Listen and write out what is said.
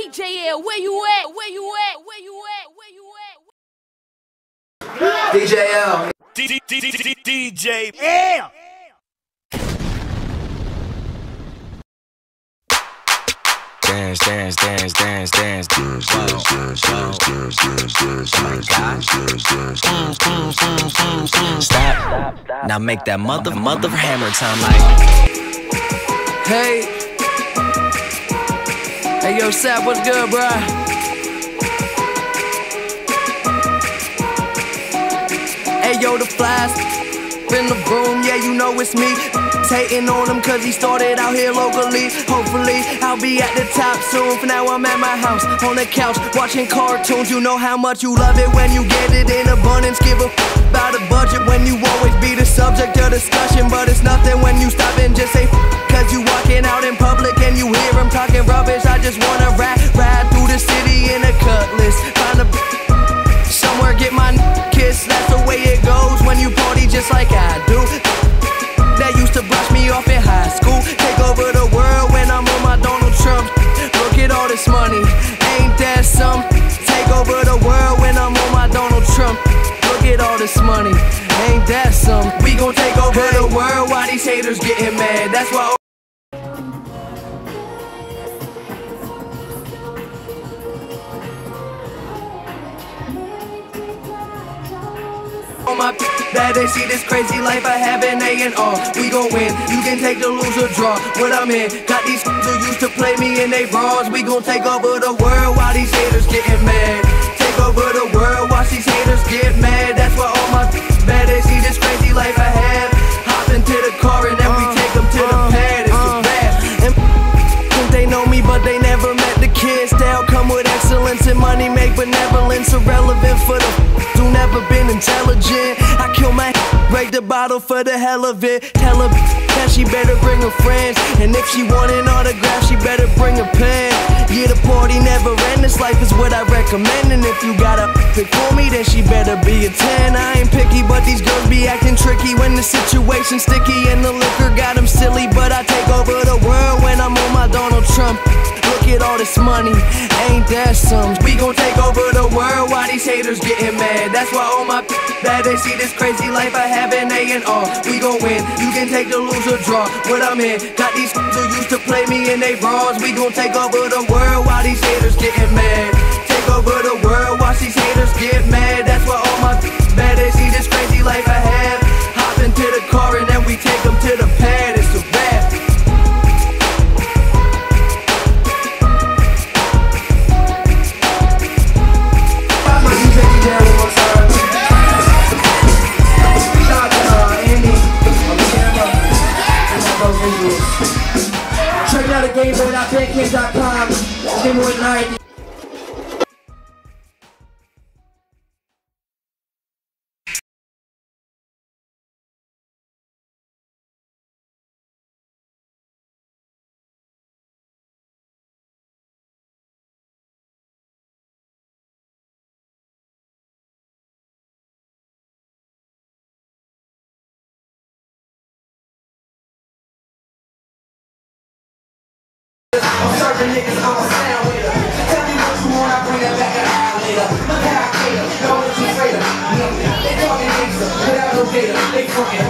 DJL, where you at? Where you at? Where you at? Where you at? DJL. DJ L. Dance, dance, dance, dance, dance, dance, dance, dance, dance, dance, dance, dance. Stop. Now make that mother hammer time like. Hey. Hey, yo, Sap, what's good, bruh? Hey, yo, the flies in the room, yeah, you know it's me. Hating on him cause he started out here locally. Hopefully I'll be at the top soon. For now I'm at my house, on the couch, watching cartoons. You know how much you love it when you get it in abundance. Give a about a budget when you always be the subject of discussion. But it's nothing when you stop and just say cause you walking out in public and you hear him talking rubbish. I just wanna ride through the city in a cutlass. Find a somewhere, get my kiss. That's the way it goes when you party just like I do. That used to brush me off in high school. Take over the world when I'm on my Donald Trump. Look at all this money, ain't that some? Take over the world when I'm on my Donald Trump. Look at all this money, ain't that some? We gon' take over the world while these haters getting mad. That's why on my that they see this crazy life I have in A&R. We gon' win, you can take the lose or draw. What I'm in, got these who used to play me in they bras. We gon' take over the world while these haters getting mad. Take over the world while these haters get mad. That's why all my bad they see this crazy life I have. Hop into the car and then we take them to the pad. It's a rap. And think they know me but they never met the kids. Style come with excellence and money make benevolence irrelevant for the who never been intelligent. I kill my break the bottle for the hell of it. Tell her that she better bring her friends, and if she want an autograph she better bring a pen. Yeah, the party never end, this life is what I recommend. And if you got a pick for me then she better be a 10. I ain't picky but these girls be acting tricky when the situation's sticky and the liquor got them silly. But I take over the world when I'm on my Donald Trump. Look at all this money, ain't that some? We gon' take over the world while these haters getting mad. That's why all my that they see this crazy life I have in A&R. We gon' win, you can take the lose or draw. What I'm in, got these who used to play me in they bras. We gon' take over the world while these haters getting mad. Take over the world while these haters get mad. That's why all my bad they see this crazy life I have. Hop into the car and then we take them to the pad. It's a rap. Check out the GameBoy.bandcamp.com. GameBoy Night. I'm serving niggas, I'm a sound with her. Tell me what you want, I bring that back an hour later. Look how I cater, know that you afraid of. They talking gangster, without no data, they fucking.